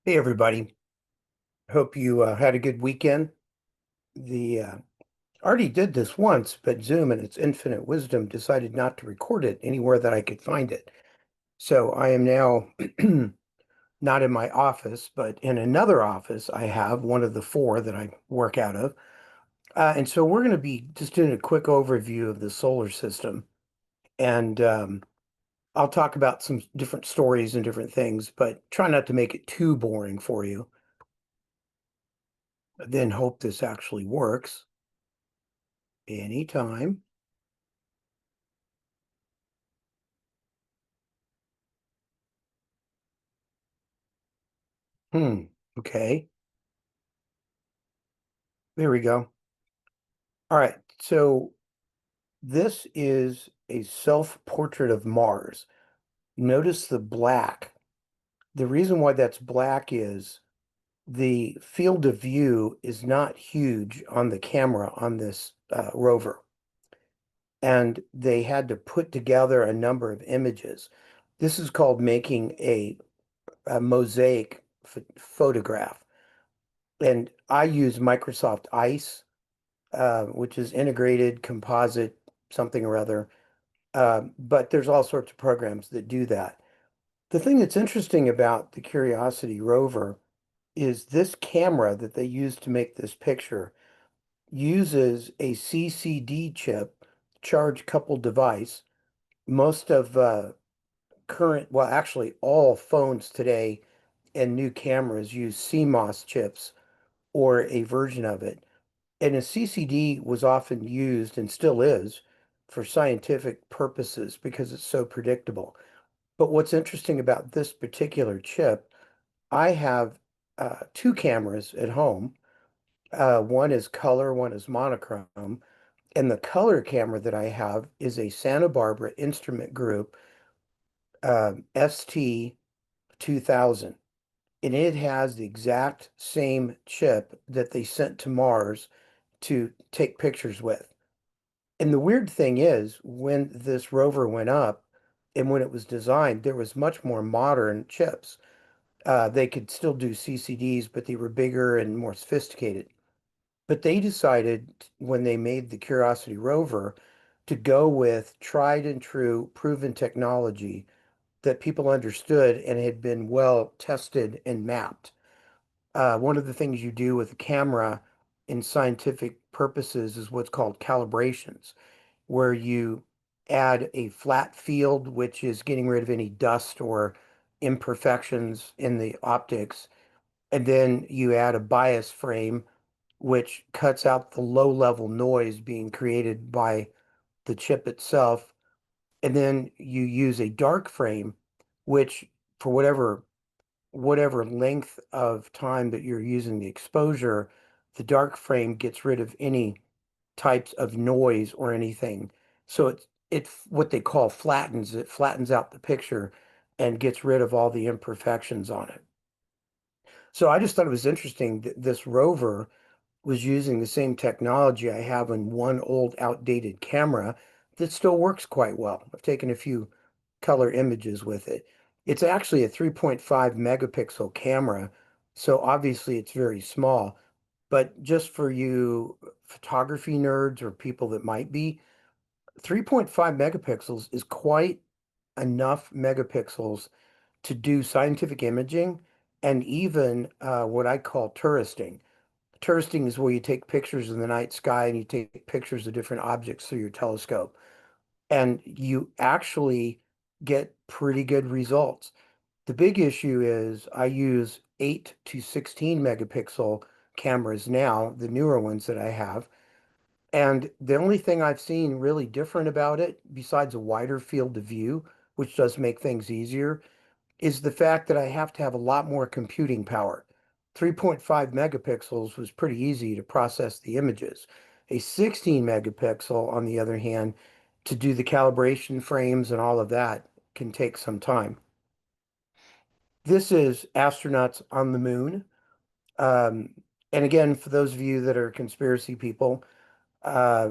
Hey everybody. Hope you had a good weekend. The already did this once, but Zoom in its infinite wisdom decided not to record it anywhere that I could find it. So I am now not in my office, but in another office I have one of the four that I work out of. And so we're going to be just doing a quick overview of the solar system. And I'll talk about some different stories and different things, but try not to make it too boring for you. Then hope this actually works anytime. Hmm. Okay. There we go. All right. So this is a self-portrait of Mars. Notice the black. The reason why that's black is the field of view is not huge on the camera on this rover. And they had to put together a number of images. This is called making a mosaic photograph. And I use Microsoft Ice, which is integrated composite something or other. But there's all sorts of programs that do that. The thing that's interesting about the Curiosity rover is this camera that they use to make this picture uses a CCD chip, charge coupled device. Most of well, actually, all phones today and new cameras use CMOS chips or a version of it. And a CCD was often used and still is for scientific purposes because it's so predictable. But what's interesting about this particular chip, I have two cameras at home. One is color, one is monochrome. And the color camera that I have is a Santa Barbara Instrument Group ST2000. And it has the exact same chip that they sent to Mars to take pictures with. And the weird thing is, when this rover went up and when it was designed, there was much more modern chips. They could still do CCDs, but they were bigger and more sophisticated. But they decided when they made the Curiosity rover to go with tried and true, proven technology that people understood and had been well tested and mapped. One of the things you do with a camera in scientific purposes is what's called calibrations, where you add a flat field, which is getting rid of any dust or imperfections in the optics. And then you add a bias frame, which cuts out the low level noise being created by the chip itself. And then you use a dark frame, which for whatever length of time that you're using the exposure, the dark frame gets rid of any types of noise or anything. So it's what they call flattens. It flattens out the picture and gets rid of all the imperfections on it. So I just thought it was interesting that this rover was using the same technology I have in one old outdated camera that still works quite well. I've taken a few color images with it. It's actually a 3.5 megapixel camera, so obviously it's very small. But just for you photography nerds or people that might be, 3.5 megapixels is quite enough megapixels to do scientific imaging and even what I call touristing. Touristing is where you take pictures of the night sky and you take pictures of different objects through your telescope. And you actually get pretty good results. The big issue is I use 8 to 16 megapixel cameras now, the newer ones that I have. And the only thing I've seen really different about it, besides a wider field of view, which does make things easier, is the fact that I have to have a lot more computing power. 3.5 megapixels was pretty easy to process the images. A 16 megapixel, on the other hand, to do the calibration frames and all of that can take some time. This is astronauts on the moon. Um, and again, for those of you that are conspiracy people,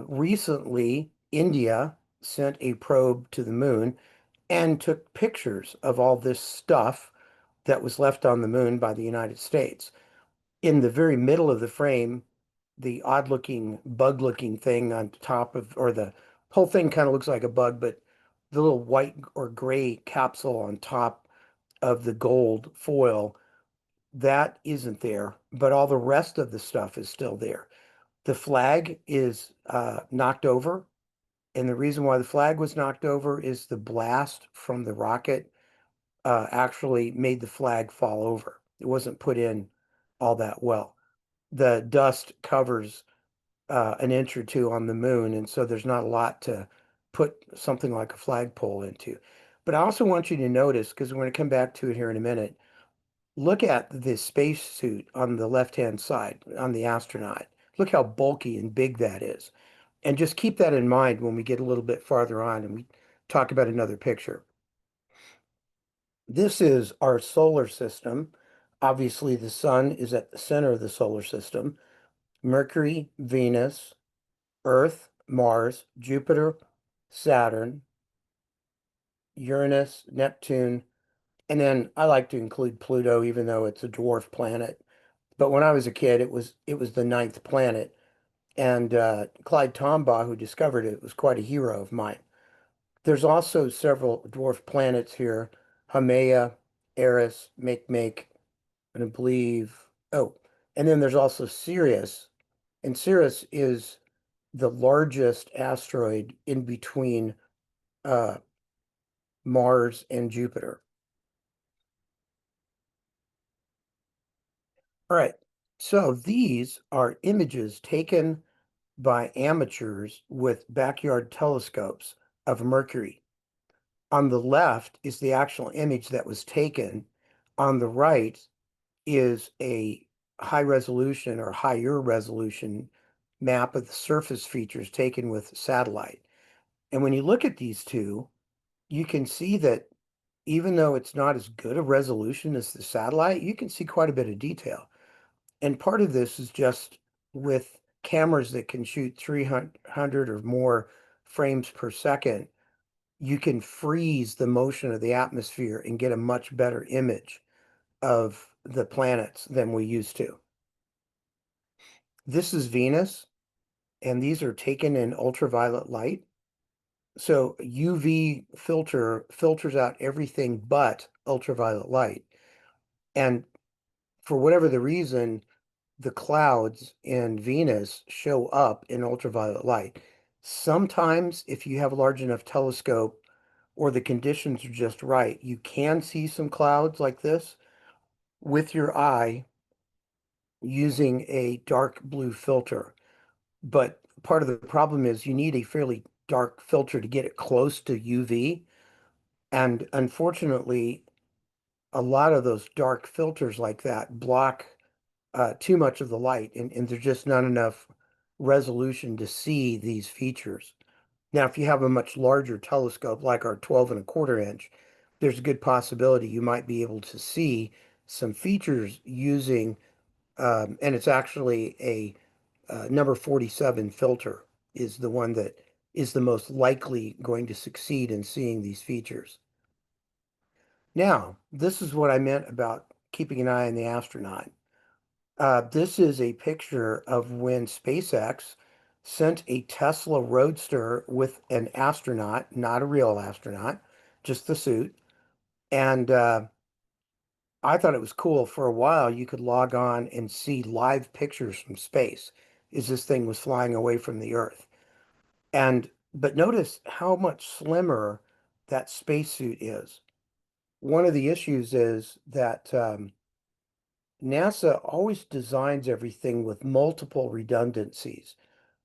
recently India sent a probe to the moon and took pictures of all this stuff that was left on the moon by the United States. In the very middle of the frame, the odd looking, bug looking thing on top of, or the whole thing kind of looks like a bug, but the little white or gray capsule on top of the gold foil, that isn't there, but all the rest of the stuff is still there. The flag is knocked over. And the reason why the flag was knocked over is the blast from the rocket actually made the flag fall over. It wasn't put in all that well. The dust covers an inch or two on the moon, and so there's not a lot to put something like a flagpole into. But I also want you to notice, because we're going to come back to it here in a minute, look at the spacesuit on the left-hand side, on the astronaut. Look how bulky and big that is. And just keep that in mind when we get a little bit farther on and we talk about another picture. This is our solar system. Obviously, the sun is at the center of the solar system. Mercury, Venus, Earth, Mars, Jupiter, Saturn, Uranus, Neptune, and then I like to include Pluto, even though it's a dwarf planet. But when I was a kid, it was the ninth planet, and Clyde Tombaugh, who discovered it, was quite a hero of mine. There's also several dwarf planets here: Haumea, Eris, Makemake, and I believe, oh, and then there's also Sirius, and Sirius is the largest asteroid in between uh, Mars and Jupiter. All right, so these are images taken by amateurs with backyard telescopes of Mercury. On the left is the actual image that was taken. On the right is a high resolution or higher resolution map of the surface features taken with satellite. And when you look at these two, you can see that even though it's not as good a resolution as the satellite, you can see quite a bit of detail. And part of this is just with cameras that can shoot 300 or more frames per second, you can freeze the motion of the atmosphere and get a much better image of the planets than we used to. This is Venus, and these are taken in ultraviolet light. So UV filter filters out everything but ultraviolet light. And for whatever the reason, the clouds in Venus show up in ultraviolet light. Sometimes, if you have a large enough telescope or the conditions are just right, you can see some clouds like this with your eye using a dark blue filter. But part of the problem is you need a fairly dark filter to get it close to UV. And unfortunately, a lot of those dark filters like that block too much of the light, and there's just not enough resolution to see these features. Now, if you have a much larger telescope like our 12 1/4 inch, there's a good possibility you might be able to see some features using, and it's actually a number 47 filter is the one that is the most likely going to succeed in seeing these features. Now, this is what I meant about keeping an eye on the astronaut. This is a picture of when SpaceX sent a Tesla Roadster with an astronaut, not a real astronaut, just the suit. And I thought it was cool. For a while, you could log on and see live pictures from space as this thing was flying away from the Earth. And but notice how much slimmer that spacesuit is. One of the issues is that NASA always designs everything with multiple redundancies.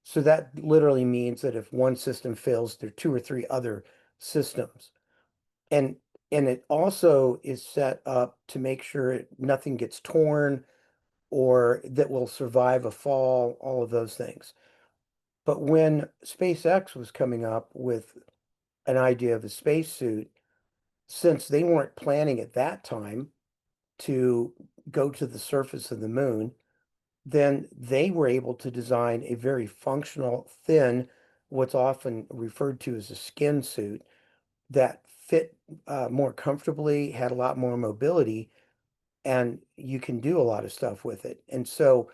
So that literally means that if one system fails, there are two or three other systems. And it also is set up to make sure nothing gets torn or that will survive a fall, all of those things. But when SpaceX was coming up with an idea of a spacesuit, since they weren't planning at that time to go to the surface of the moon, then they were able to design a very functional, thin, what's often referred to as a skin suit that fit more comfortably, had a lot more mobility, and you can do a lot of stuff with it. And so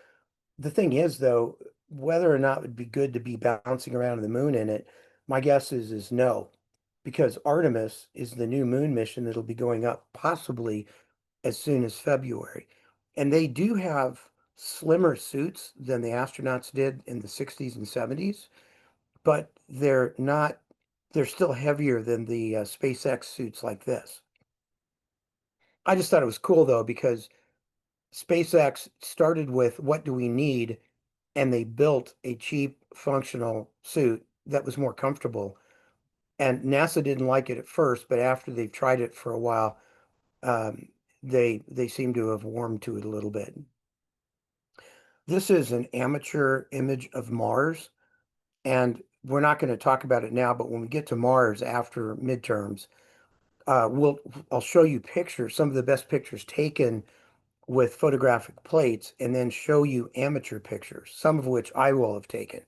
the thing is, though, whether or not it would be good to be bouncing around the moon in it, my guess is no, because Artemis is the new moon mission that'll be going up possibly as soon as February. And they do have slimmer suits than the astronauts did in the 60s and 70s, but they're still heavier than the SpaceX suits like this. I just thought it was cool though, because SpaceX started with what do we need? And they built a cheap, functional suit that was more comfortable. And NASA didn't like it at first, but after they've tried it for a while, um, they seem to have warmed to it a little bit. This is an amateur image of Mars, and we're not going to talk about it now, but when we get to Mars after midterms, I'll show you pictures, some of the best pictures taken with photographic plates, and then show you amateur pictures, some of which I will have taken.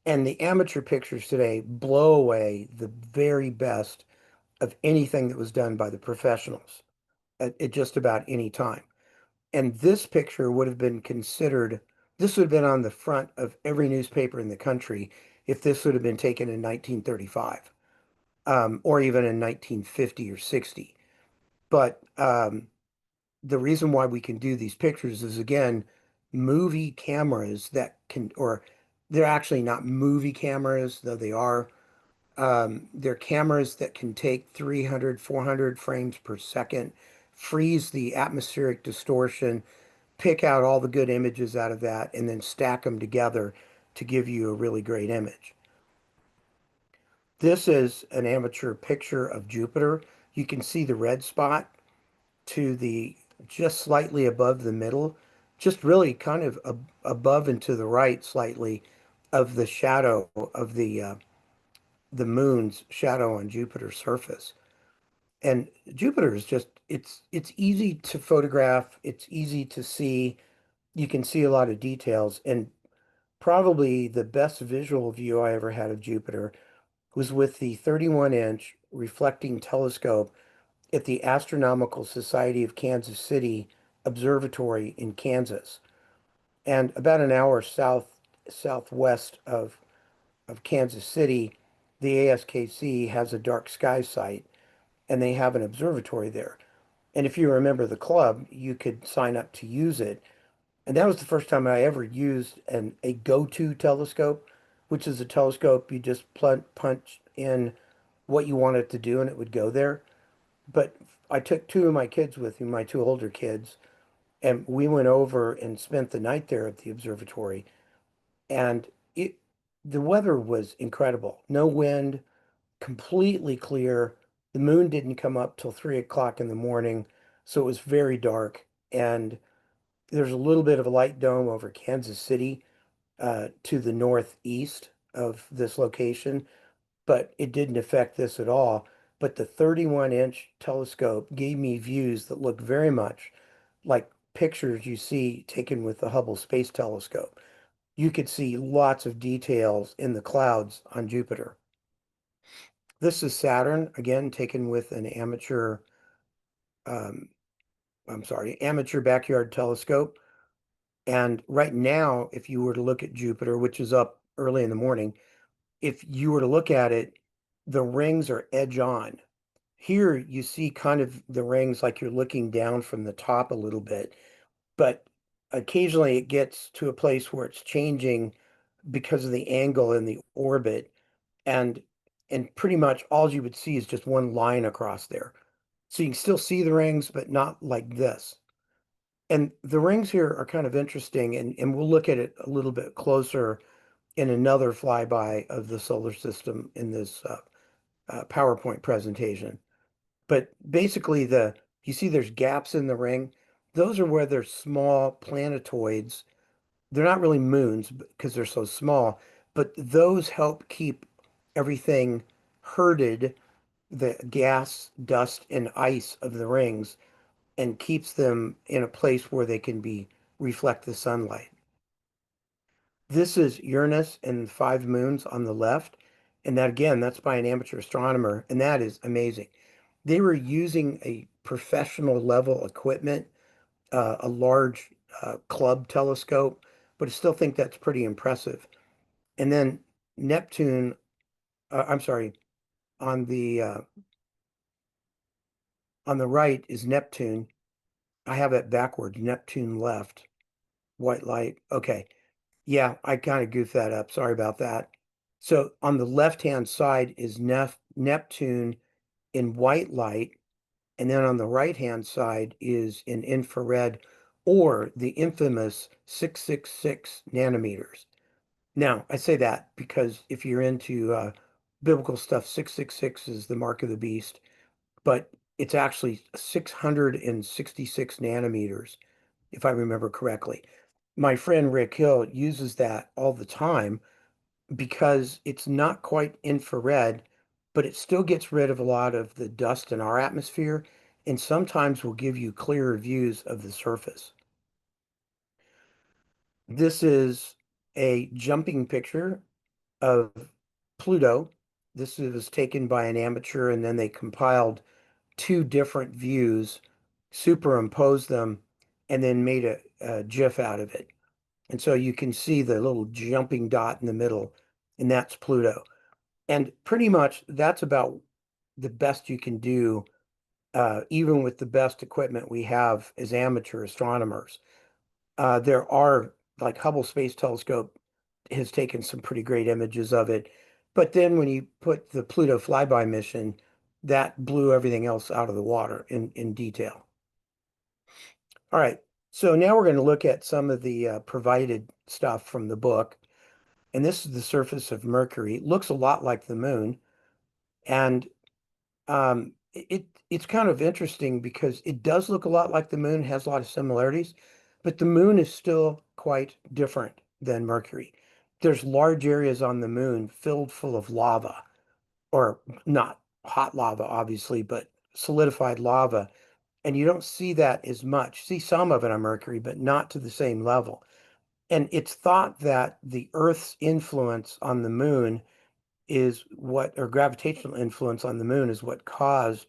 And the amateur pictures today blow away the very best of anything that was done by the professionals at just about any time. And this picture would have been considered, this would have been on the front of every newspaper in the country if this would have been taken in 1935, or even in 1950 or 60. But the reason why we can do these pictures is, again, movie cameras that can, or they're actually not movie cameras, though they are. They're cameras that can take 300, 400 frames per second, freeze the atmospheric distortion, pick out all the good images out of that, and then stack them together to give you a really great image. This is an amateur picture of Jupiter. You can see the red spot to the just slightly above the middle, just really kind of above and to the right slightly of the shadow of the moon's shadow on Jupiter's surface. And Jupiter is just it's easy to photograph, it's easy to see. You can see a lot of details, and probably the best visual view I ever had of Jupiter was with the 31-inch reflecting telescope at the Astronomical Society of Kansas City Observatory in Kansas. And about an hour southwest of Kansas City, the ASKC has a dark sky site, and they have an observatory there. And if you remember the club, you could sign up to use it. And that was the first time I ever used a go-to telescope, which is a telescope you just punch in what you want it to do and it would go there. But I took two of my kids with me, my two older kids, and we went over and spent the night there at the observatory. And it, the weather was incredible. No wind, completely clear. The moon didn't come up till 3 o'clock in the morning, so it was very dark. And there's a little bit of a light dome over Kansas City, to the northeast of this location, but it didn't affect this at all. But the 31-inch telescope gave me views that look very much like pictures you see taken with the Hubble Space Telescope. You could see lots of details in the clouds on Jupiter. This is Saturn, again, taken with an um, amateur backyard telescope. And right now, if you were to look at Jupiter, which is up early in the morning, if you were to look at it, the rings are edge on. Here you see kind of the rings like you're looking down from the top a little bit, but occasionally it gets to a place where it's changing because of the angle in the orbit, and pretty much all you would see is just one line across there. So you can still see the rings, but not like this. And the rings here are kind of interesting, and we'll look at it a little bit closer in another flyby of the solar system in this PowerPoint presentation. But basically, you see there's gaps in the ring. Those are where there's small planetoids. They're not really moons because they're so small, but those help keep everything herded, the gas, dust, and ice of the rings, and keeps them in a place where they can be reflect the sunlight. This is Uranus and 5 moons on the left. And that again, that's by an amateur astronomer, and that is amazing. They were using a professional level equipment a large club telescope, but I still think that's pretty impressive. And then Neptune, I'm sorry, on the right is Neptune. I have it backwards, Neptune left, white light. Okay. Yeah, I kind of goofed that up. Sorry about that. So on the left-hand side is Neptune in white light, and then on the right-hand side is in infrared or the infamous 666 nanometers. Now, I say that because if you're into biblical stuff, 666 is the mark of the beast, but it's actually 666 nanometers, if I remember correctly. My friend Rick Hill uses that all the time because it's not quite infrared, but it still gets rid of a lot of the dust in our atmosphere and sometimes will give you clearer views of the surface. This is a jumping picture of Pluto. This was taken by an amateur and then they compiled two different views, superimposed them, and then made a GIF out of it. And so you can see the little jumping dot in the middle, and that's Pluto. And pretty much that's about the best you can do, even with the best equipment we have as amateur astronomers. There are, like Hubble Space Telescope has taken some pretty great images of it. But then when you put the Pluto flyby mission, that blew everything else out of the water in detail. All right, so now we're going to look at some of the provided stuff from the book. And this is the surface of Mercury. It looks a lot like the moon. And it's kind of interesting because it does look a lot like the moon, has a lot of similarities, but the moon is still quite different than Mercury. There's large areas on the moon filled full of lava, or not hot lava, obviously, but solidified lava. And you don't see that as much. See some of it on Mercury, but not to the same level. And it's thought that the Earth's influence on the moon is what, or gravitational influence on the moon is what caused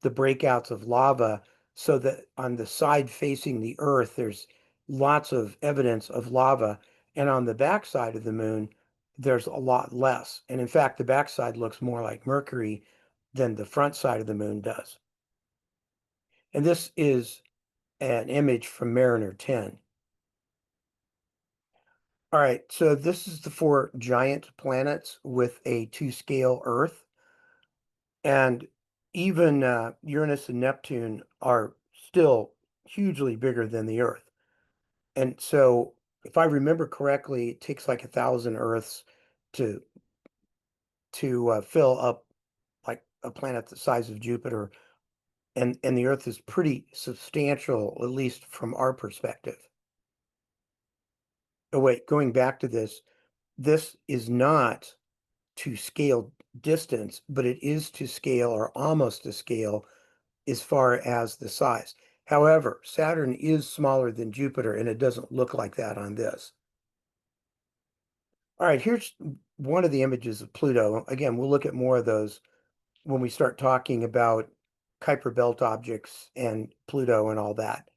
the breakouts of lava, so that on the side facing the Earth, there's lots of evidence of lava. And on the backside of the moon, there's a lot less. And in fact, the backside looks more like Mercury than the front side of the moon does. And this is an image from Mariner 10. All right, so this is the four giant planets with a two-scale Earth. And even Uranus and Neptune are still hugely bigger than the Earth. And so, if I remember correctly, it takes like 1,000 Earths to fill up like a planet the size of Jupiter, and the Earth is pretty substantial, at least from our perspective. Oh wait, going back to this is not to scale distance, but it is to scale or almost to scale as far as the size. However, Saturn is smaller than Jupiter, and it doesn't look like that on this. All right, here's one of the images of Pluto. Again, we'll look at more of those when we start talking about Kuiper Belt objects and Pluto and all that.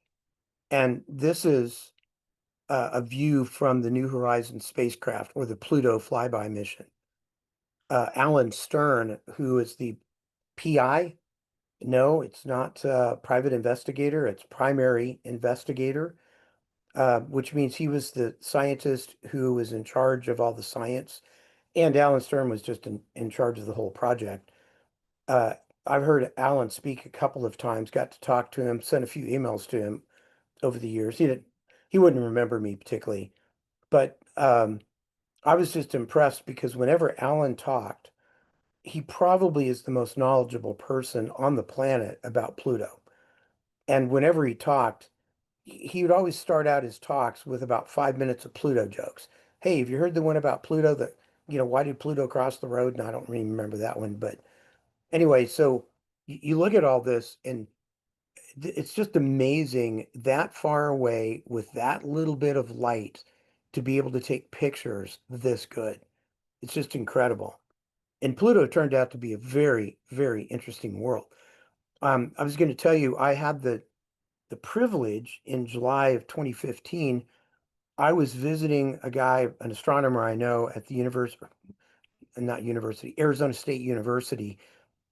And this is a view from the New Horizons spacecraft or the Pluto flyby mission. Alan Stern, who is the PI. No, it's not private investigator, it's primary investigator, which means he was the scientist who was in charge of all the science. And Alan Stern was just in charge of the whole project. Uh, I've heard Alan speak a couple of times, got to talk to him, sent a few emails to him over the years. He wouldn't remember me particularly, but I was just impressed because whenever Alan talked, he probably is the most knowledgeable person on the planet about Pluto. And whenever he talked, he would always start out his talks with about 5 minutes of Pluto jokes. Hey, have you heard the one about Pluto that, why did Pluto cross the road? And I don't really remember that one. But anyway, so you look at all this and it's just amazing that far away with that little bit of light to be able to take pictures this good. It's just incredible. And Pluto turned out to be a very, very interesting world. I was going to tell you, I had the privilege in July of 2015. I was visiting a guy, an astronomer I know at the university, not university, Arizona State University,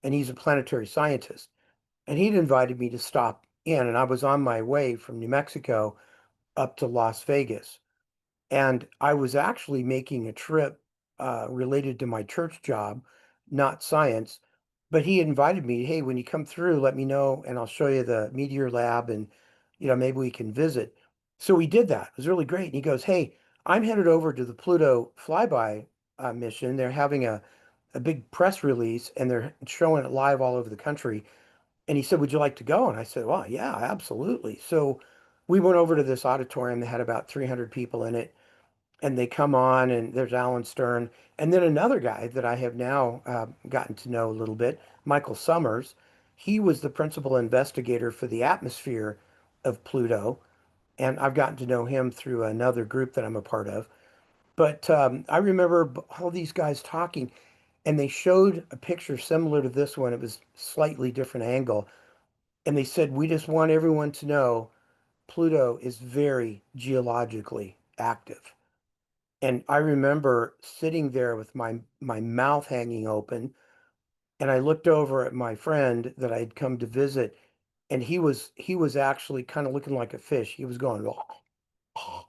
and he's a planetary scientist. And he'd invited me to stop in, and I was on my way from New Mexico up to Las Vegas. And I was actually making a trip related to my church job, not science. But he invited me, hey, when you come through, let me know, and I'll show you the meteor lab, and maybe we can visit. So we did that. It was really great. And he goes, hey, I'm headed over to the Pluto flyby mission. They're having a big press release, and they're showing it live all over the country. And he said, would you like to go? And I said, well, yeah, absolutely. So we went over to this auditorium that had about 300 people in it, and they come on, and there's Alan Stern, and then another guy that I have now gotten to know a little bit, Michael Summers. He was the principal investigator for the atmosphere of Pluto, and I've gotten to know him through another group that I'm a part of. But I remember all these guys talking, and they showed a picture similar to this one. It was slightly different angle, and they said, we just want everyone to know Pluto is very geologically active. And I remember sitting there with my mouth hanging open, and I looked over at my friend that I'd come to visit, and he was actually kind of looking like a fish. He was going, "Oh."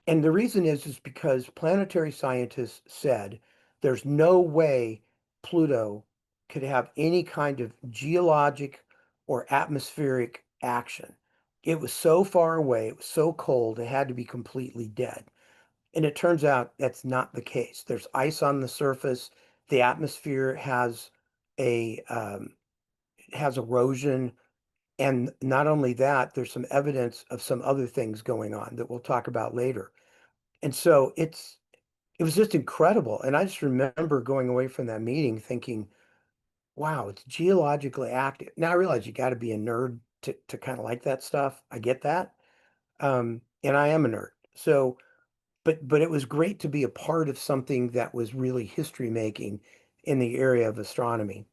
And the reason is because planetary scientists said there's no way Pluto could have any kind of geologic or atmospheric action. It was so far away, it was so cold, it had to be completely dead. And it turns out that's not the case. There's ice on the surface. The atmosphere has erosion, and not only that, there's some evidence of some other things going on that we'll talk about later. And so it was just incredible. And I just remember going away from that meeting thinking, wow, it's geologically active. Now I realize you got to be a nerd to kind of like that stuff. I get that. And I am a nerd. So but it was great to be a part of something that was really history making in the area of astronomy.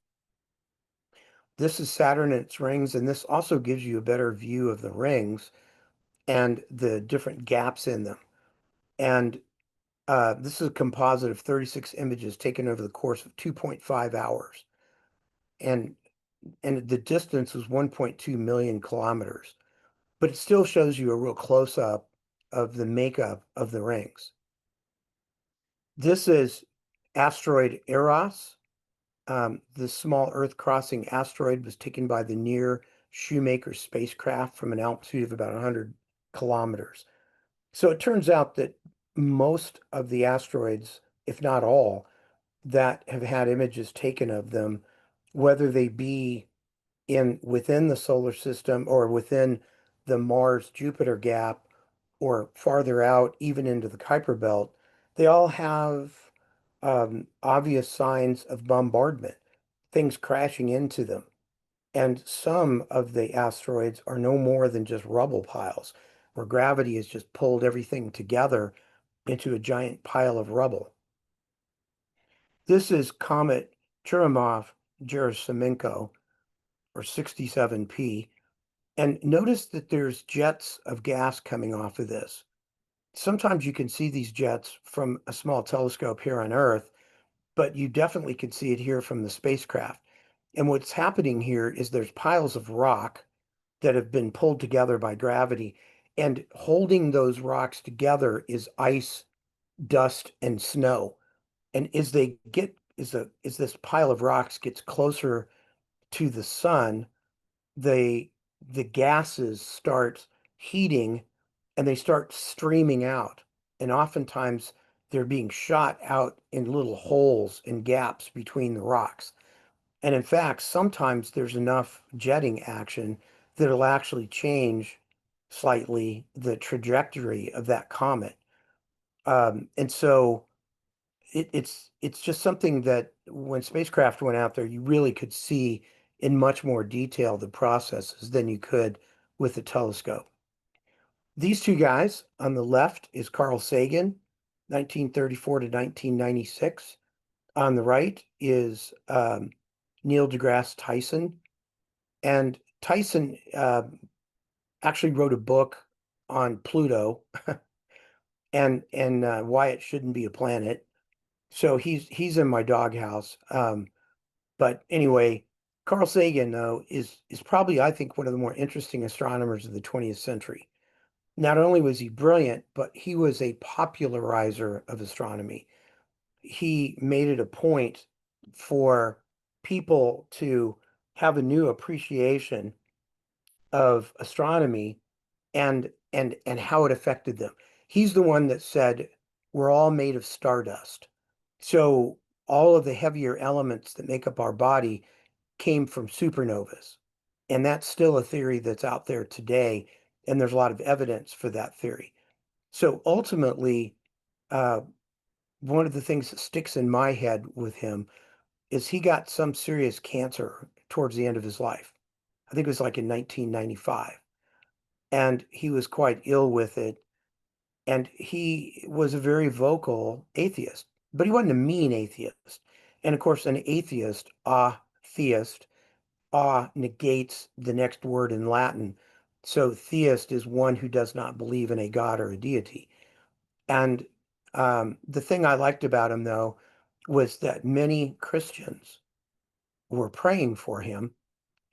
This is Saturn and its rings, and this also gives you a better view of the rings and the different gaps in them. And this is a composite of 36 images taken over the course of 2.5 hours. And the distance was 1.2 million kilometers. But it still shows you a real close up of the makeup of the rings. This is asteroid Eros. The small Earth-crossing asteroid was taken by the near Shoemaker spacecraft from an altitude of about 100 kilometers. So it turns out that most of the asteroids, if not all, that have had images taken of them, whether they be within the solar system or within the Mars-Jupiter gap or farther out, even into the Kuiper Belt, they all have obvious signs of bombardment, things crashing into them. And some of the asteroids are no more than just rubble piles, where gravity has just pulled everything together into a giant pile of rubble. This is Comet Churyumov-Gerasimenko, or 67P. And notice that there's jets of gas coming off of this. Sometimes you can see these jets from a small telescope here on Earth, but you definitely can see it here from the spacecraft. And what's happening here is there's piles of rock that have been pulled together by gravity, and holding those rocks together is ice, dust, and snow. And as this pile of rocks gets closer to the sun, the the gases start heating, and they start streaming out. And oftentimes they're being shot out in little holes and gaps between the rocks. And in fact, sometimes there's enough jetting action that it'll actually change slightly the trajectory of that comet. And so it's just something that when spacecraft went out there, you really could see in much more detail the processes than you could with the telescope. These two guys on the left is Carl Sagan, 1934 to 1996. On the right is Neil deGrasse Tyson. And Tyson actually wrote a book on Pluto and why it shouldn't be a planet. So he's in my doghouse. But anyway, Carl Sagan though is probably I think one of the more interesting astronomers of the 20th century. Not only was he brilliant, but he was a popularizer of astronomy. He made it a point for people to have a new appreciation of astronomy and how it affected them. He's the one that said we're all made of stardust. So all of the heavier elements that make up our body came from supernovas. And that's still a theory that's out there today. And there's a lot of evidence for that theory. So ultimately, uh, one of the things that sticks in my head with him is he got some serious cancer towards the end of his life. I think it was like in 1995. And he was quite ill with it. And he was a very vocal atheist, but he wasn't a mean atheist. And of course, an atheist, theist, negates the next word in Latin. So theist is one who does not believe in a god or a deity. And the thing I liked about him, though, was that many Christians were praying for him,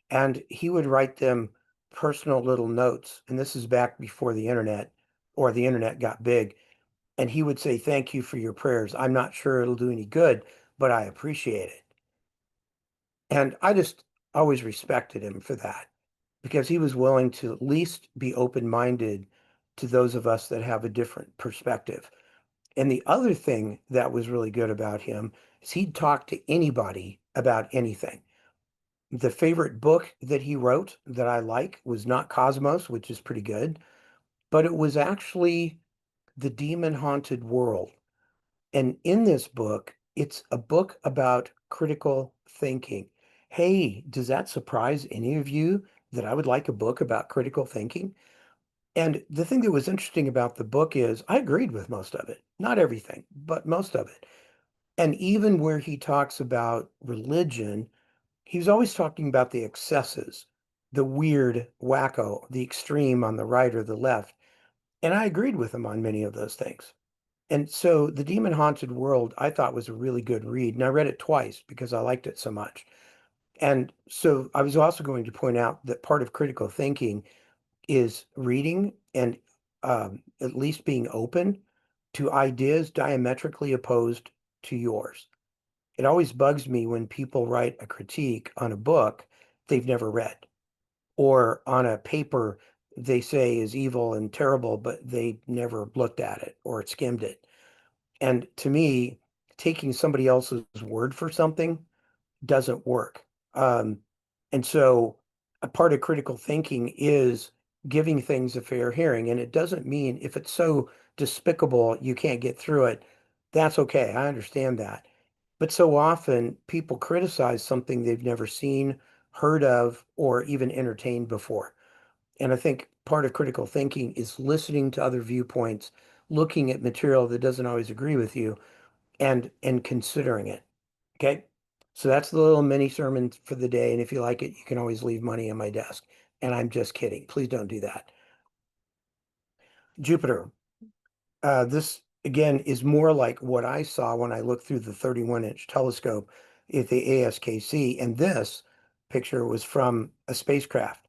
and he would write them personal little notes. And this is back before the internet or the internet got big. And he would say, "Thank you for your prayers. I'm not sure it'll do any good, but I appreciate it." And I just always respected him for that because he was willing to at least be open-minded to those of us that have a different perspective. And the other thing that was really good about him is he'd talk to anybody about anything. The favorite book that he wrote that I like was not Cosmos, which is pretty good, but it was actually The Demon Haunted World. And in this book, it's a book about critical thinking. Hey, does that surprise any of you that I would like a book about critical thinking? And the thing that was interesting about the book is I agreed with most of it. Not everything, but most of it. And even where he talks about religion, he was always talking about the excesses, the weird, wacko, the extreme on the right or the left. And I agreed with him on many of those things. And so The Demon Haunted World, I thought was a really good read. And I read it twice because I liked it so much. And so I was also going to point out that part of critical thinking is reading and at least being open to ideas diametrically opposed to yours. It always bugs me when people write a critique on a book they've never read or on a paper they say is evil and terrible, but they never looked at it or skimmed it. And to me, taking somebody else's word for something doesn't work. Um, and so a part of critical thinking is giving things a fair hearing. And it doesn't mean if it's so despicable you can't get through it, that's okay. I understand that. But so often people criticize something they've never seen, heard of, or even entertained before. And I think part of critical thinking is listening to other viewpoints, looking at material that doesn't always agree with you, and considering it. Okay. So that's the little mini sermon for the day. And if you like it, you can always leave money on my desk. And I'm just kidding. Please don't do that. Jupiter. This again is more like what I saw when I looked through the 31-inch telescope at the ASKC. And this picture was from a spacecraft.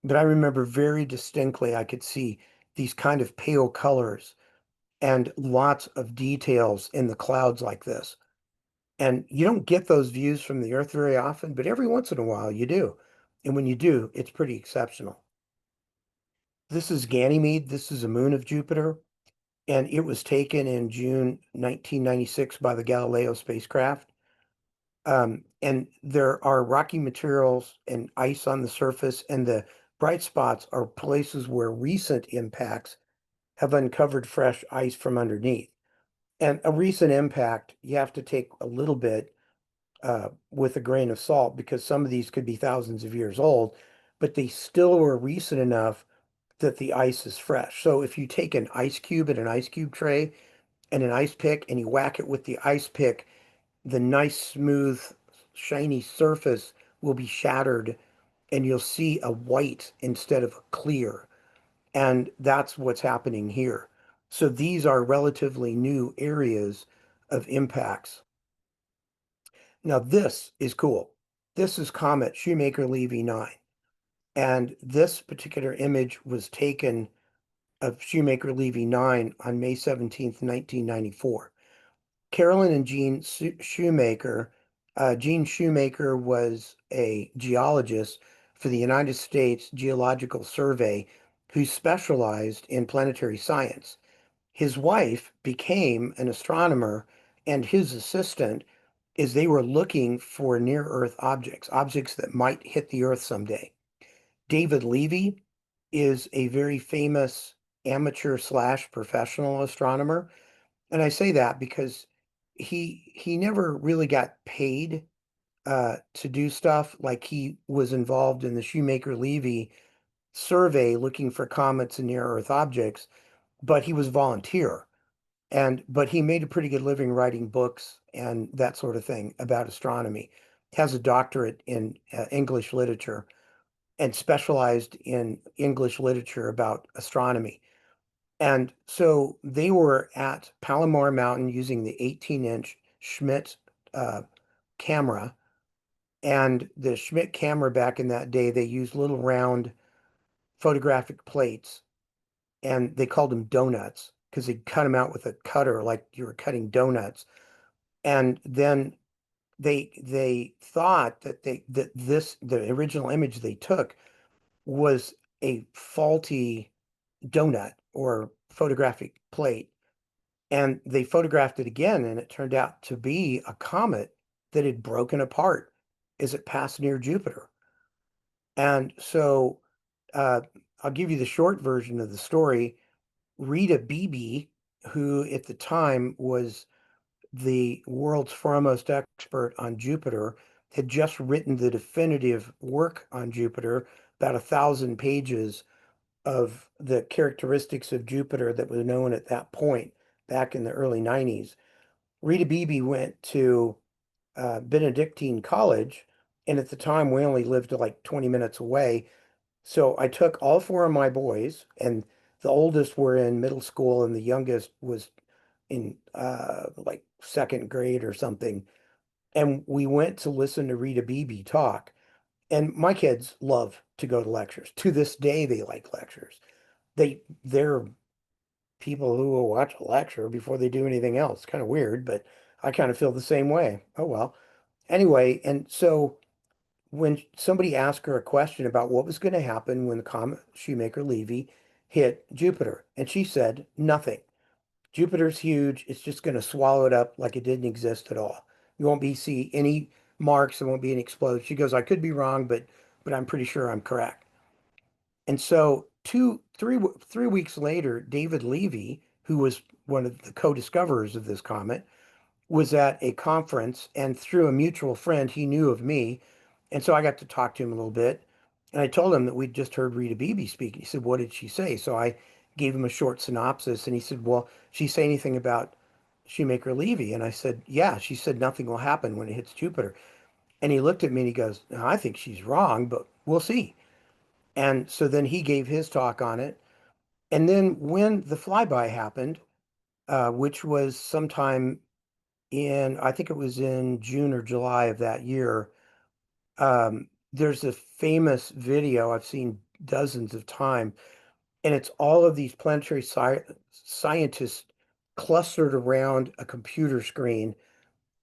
But I remember very distinctly, I could see these kind of pale colors and lots of details in the clouds like this. And you don't get those views from the Earth very often, but every once in a while you do. And when you do, it's pretty exceptional. This is Ganymede. This is a moon of Jupiter, and it was taken in June 1996 by the Galileo spacecraft. And there are rocky materials and ice on the surface, and the bright spots are places where recent impacts have uncovered fresh ice from underneath. And a recent impact, you have to take a little bit with a grain of salt because some of these could be thousands of years old, but they still were recent enough that the ice is fresh. So if you take an ice cube and an ice cube tray and an ice pick and you whack it with the ice pick, the nice, smooth, shiny surface will be shattered and you'll see a white instead of a clear. And that's what's happening here. So these are relatively new areas of impacts. Now, this is cool. This is Comet Shoemaker-Levy 9. And this particular image was taken of Shoemaker-Levy 9 on May 17th, 1994. Carolyn and Shoemaker. Gene Shoemaker was a geologist for the United States Geological Survey who specialized in planetary science. His wife became an astronomer, and his assistant is they were looking for near-Earth objects, objects that might hit the Earth someday. David Levy is a very famous amateur slash professional astronomer. And I say that because he never really got paid to do stuff. Like he was involved in the Shoemaker-Levy survey looking for comets and near-Earth objects, but he was volunteer. But he made a pretty good living writing books and that sort of thing about astronomy. Has a doctorate in English literature and specialized in English literature about astronomy. And so they were at Palomar Mountain using the 18-inch Schmidt uh, camera. And the Schmidt camera back in that day, they used little round photographic plates, and they called them donuts because they cut them out with a cutter like you were cutting donuts. And then they thought that the original image they took was a faulty donut or photographic plate. And they photographed it again, and it turned out to be a comet that had broken apart as it passed near Jupiter. And so uh, I'll give you the short version of the story. Rita Beebe, who at the time was the world's foremost expert on Jupiter, had just written the definitive work on Jupiter, about 1,000 pages of the characteristics of Jupiter that was known at that point back in the early 90s. Rita Beebe went to Benedictine College, and at the time we only lived like 20 minutes away. So I took all four of my boys, and the oldest were in middle school, and the youngest was in like second grade or something. And we went to listen to Rita Beebe talk. And my kids love to go to lectures. To this day, they like lectures. They're people who will watch a lecture before they do anything else. Kind of weird, but I kind of feel the same way. Oh well. Anyway, and so when somebody asked her a question about what was going to happen when the comet Shoemaker-Levy hit Jupiter, and she said nothing. Jupiter's huge. It's just going to swallow it up like it didn't exist at all. You won't be see any marks. There won't be any explosion. She goes, I could be wrong, but I'm pretty sure I'm correct. And so 3 weeks later, David Levy, who was one of the co-discoverers of this comet, was at a conference, and through a mutual friend, he knew of me. And so I got to talk to him a little bit. And I told him that we'd just heard Rita Beebe speak. He said, what did she say? So I gave him a short synopsis, and he said, well, she say anything about Shoemaker-Levy? And I said, yeah, she said nothing will happen when it hits Jupiter. And he looked at me and he goes, no, I think she's wrong, but we'll see. And so then he gave his talk on it. And then when the flyby happened, which was sometime I think it was in June or July of that year, there's a famous video I've seen dozens of times, and it's all of these planetary scientists clustered around a computer screen,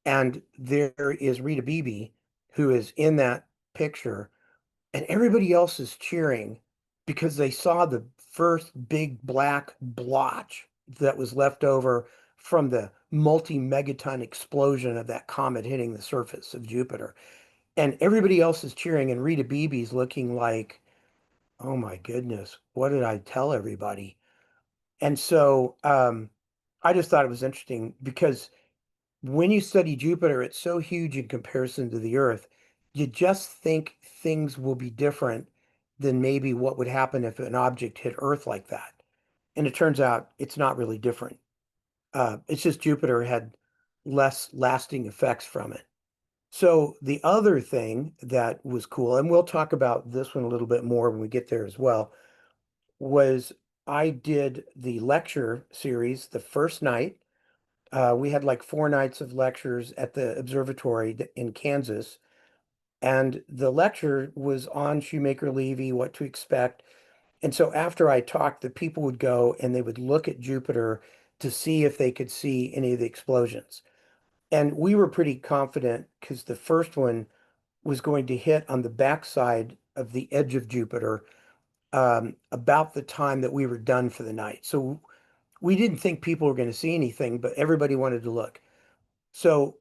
and there is Rita Beebe, who is in that picture, and everybody else is cheering because they saw the first big black blotch that was left over from the multi-megaton explosion of that comet hitting the surface of Jupiter. And everybody else is cheering, and Rita Beebe's looking like, oh my goodness, what did I tell everybody? And so I just thought it was interesting because when you study Jupiter, it's so huge in comparison to the Earth. You just think things will be different than maybe what would happen if an object hit Earth like that. And it turns out it's not really different. It's just Jupiter had less lasting effects from it. So the other thing that was cool, and we'll talk about this one a little bit more when we get there as well, was I did the lecture series the first night. We had like 4 nights of lectures at the observatory in Kansas. And the lecture was on Shoemaker Levy, what to expect. And so after I talked, the people would go and they would look at Jupiter to see if they could see any of the explosions. And we were pretty confident because the first one was going to hit on the backside of the edge of Jupiter about the time that we were done for the night. So we didn't think people were going to see anything, but everybody wanted to look. So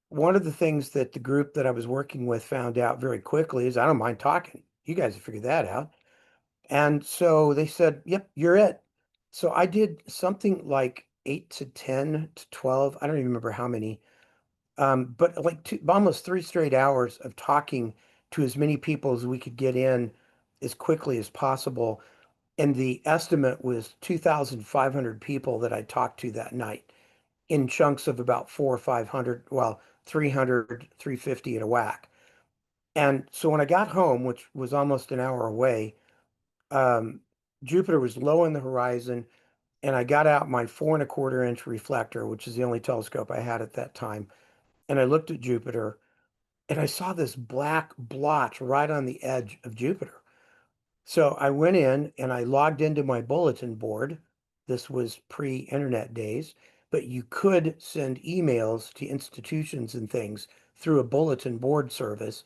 one of the things that the group that I was working with found out very quickly is I don't mind talking. You guys have figured that out. And so they said, yep, you're it. So I did something like 8 to 10 to 12. I don't even remember how many, but like almost 3 straight hours of talking to as many people as we could get in as quickly as possible. And the estimate was 2,500 people that I talked to that night in chunks of about 400 or 500, well, 300, 350 at a whack. And so when I got home, which was almost an hour away, um, Jupiter was low in the horizon, and I got out my 4.25 inch reflector, which is the only telescope I had at that time, and I looked at Jupiter, and I saw this black blotch right on the edge of Jupiter. So I went in and I logged into my bulletin board. This was pre-internet days, but you could send emails to institutions and things through a bulletin board service.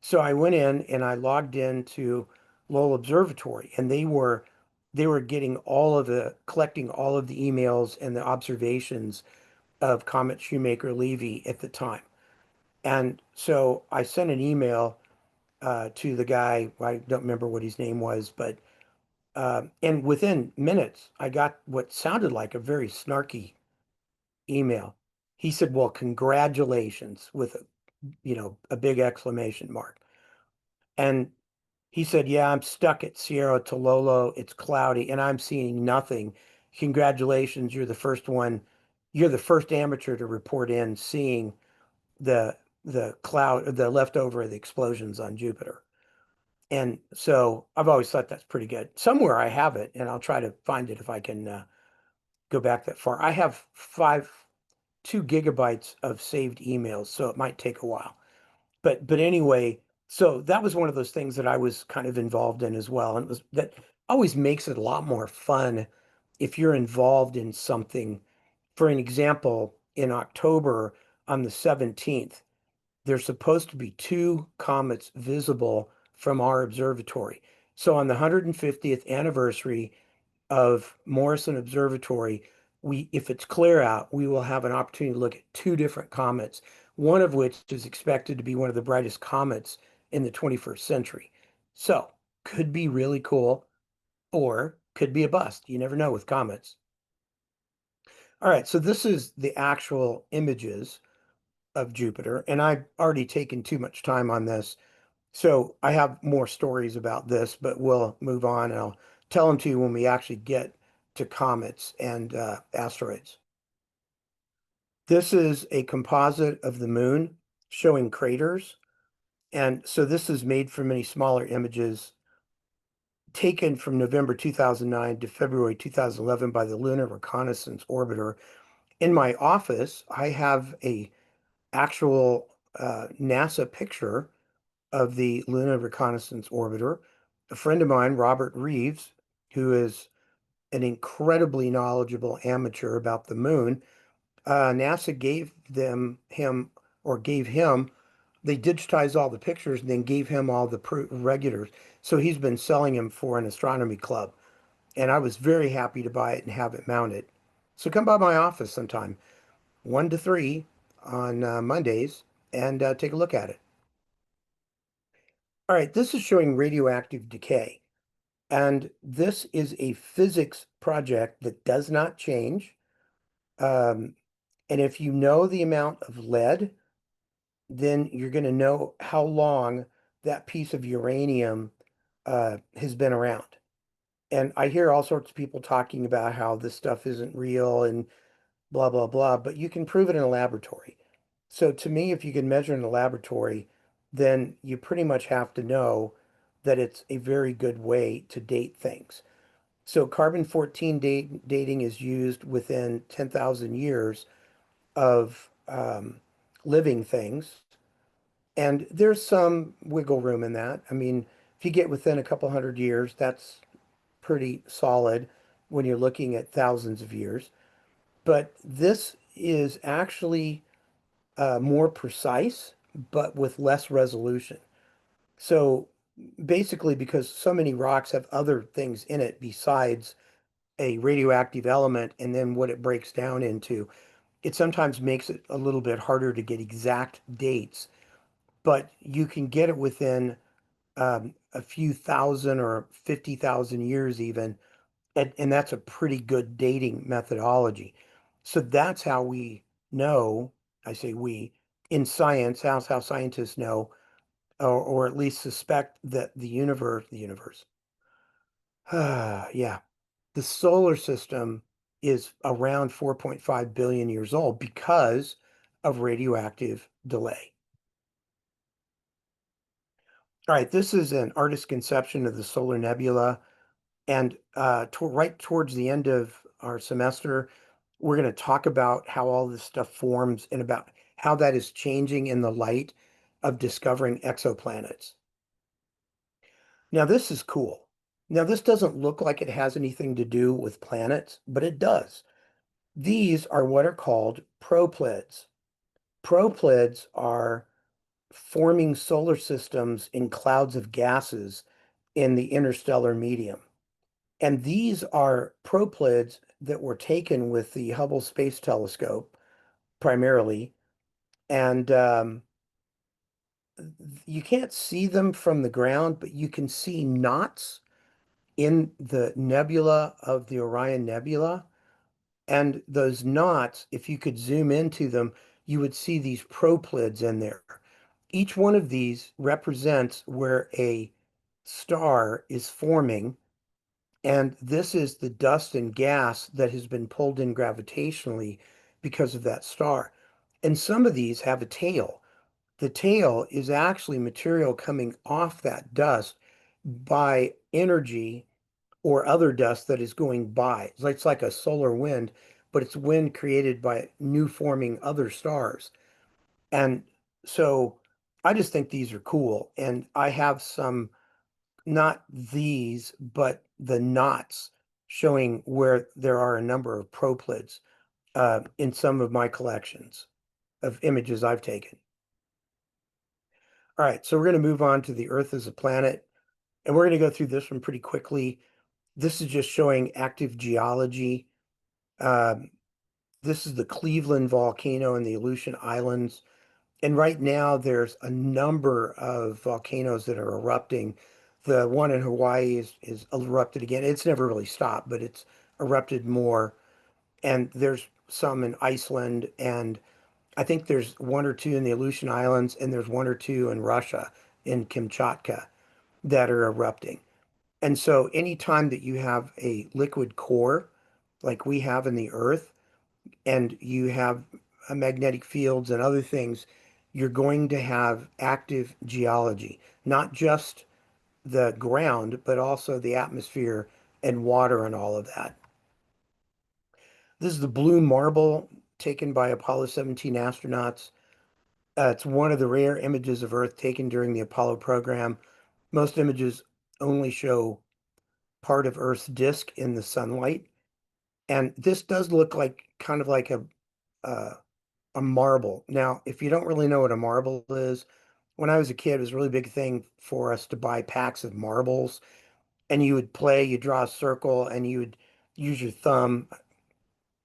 So I went in and I logged into Lowell Observatory, and they were getting collecting all of the emails and the observations of Comet Shoemaker-Levy at the time. And so I sent an email to the guy. I don't remember what his name was, but and within minutes, I got what sounded like a very snarky email. He said, "Well, congratulations," with a big exclamation mark. And he said, "Yeah, I'm stuck at Sierra Tololo. It's cloudy and I'm seeing nothing. Congratulations, you're the first one. You're the first amateur to report in seeing the the leftover of the explosions on Jupiter." And so I've always thought that's pretty good. Somewhere I have it, and I'll try to find it if I can go back that far. I have 2 gigabytes of saved emails, so it might take a while. But anyway, so that was one of those things that I was kind of involved in as well, and it was that always makes it a lot more fun if you're involved in something. For an example, in October on the 17th, there's supposed to be 2 comets visible from our observatory. So on the 150th anniversary of Morrison Observatory, if it's clear out, we will have an opportunity to look at 2 different comets, one of which is expected to be one of the brightest comets in the 21st century. So could be really cool or could be a bust. You never know with comets. All right, so this is the actual images of Jupiter, and I've already taken too much time on this. So I have more stories about this, but we'll move on and I'll tell them to you when we actually get to comets and asteroids. This is a composite of the moon showing craters. And so this is made from many smaller images taken from November 2009 to February 2011 by the Lunar Reconnaissance Orbiter. In my office, I have a actual NASA picture of the Lunar Reconnaissance Orbiter. A friend of mine, Robert Reeves, who is an incredibly knowledgeable amateur about the moon, NASA gave gave him, they digitized all the pictures and then gave him all the regulars. So he's been selling them for an astronomy club. And I was very happy to buy it and have it mounted. So come by my office sometime, 1 to 3 on Mondays, and take a look at it. All right, this is showing radioactive decay. And this is a physics project that does not change. Um, and if you know the amount of lead, then you're going to know how long that piece of uranium has been around. And I hear all sorts of people talking about how this stuff isn't real and blah, blah, blah, but you can prove it in a laboratory. So to me, if you can measure in a laboratory, then you pretty much have to know that it's a very good way to date things. So carbon-14 dating is used within 10,000 years of living things. And there's some wiggle room in that. I mean, if you get within a couple hundred years, that's pretty solid when you're looking at thousands of years. But this is actually more precise, but with less resolution. So basically, because so many rocks have other things in it besides a radioactive element and then what it breaks down into, it sometimes makes it a little bit harder to get exact dates, but you can get it within a few thousand or 50,000 years even, and that's a pretty good dating methodology. So that's how we know, I say we, in science, how scientists know, or at least suspect that the universe, yeah, the solar system is around 4.5 billion years old because of radioactive delay. All right, this is an artist's conception of the solar nebula. And right towards the end of our semester, we're going to talk about how all this stuff forms and about how that is changing in the light of discovering exoplanets. Now, this is cool. Now, this doesn't look like it has anything to do with planets, but it does. These are what are called proplyds. Proplyds are forming solar systems in clouds of gases in the interstellar medium. And these are proplyds that were taken with the Hubble Space Telescope primarily. And you can't see them from the ground, but you can see knots in the nebula of the Orion Nebula. And those knots, if you could zoom into them, you would see these proplyds in there. Each one of these represents where a star is forming, and this is the dust and gas that has been pulled in gravitationally because of that star. And some of these have a tail. The tail is actually material coming off that dust by energy or other dust that is going by. It's like a solar wind, but it's wind created by new forming other stars. And so I just think these are cool. And I have some, not these, but the knots showing where there are a number of proplyds in some of my collections of images I've taken. All right, so we're going to move on to the Earth as a planet, and we're going to go through this one pretty quickly. This is just showing active geology. Um, this is the Cleveland volcano in the Aleutian Islands. And right now, there's a number of volcanoes that are erupting. The one in Hawaii is erupted again. It's never really stopped, but it's erupted more. And there's some in Iceland, and I think there's one or two in the Aleutian Islands, and there's one or two in Russia, in Kamchatka, that are erupting. And so anytime that you have a liquid core, like we have in the Earth, and you have magnetic fields and other things, you're going to have active geology, not just the ground, but also the atmosphere and water and all of that. This is the blue marble taken by Apollo 17 astronauts. It's one of the rare images of Earth taken during the Apollo program. Most images only show part of Earth's disk in the sunlight. And this does look like kind of like uh, a marble. Now, if you don't really know what a marble is, when I was a kid, it was a really big thing for us to buy packs of marbles, and you would play, you draw a circle, and you would use your thumb.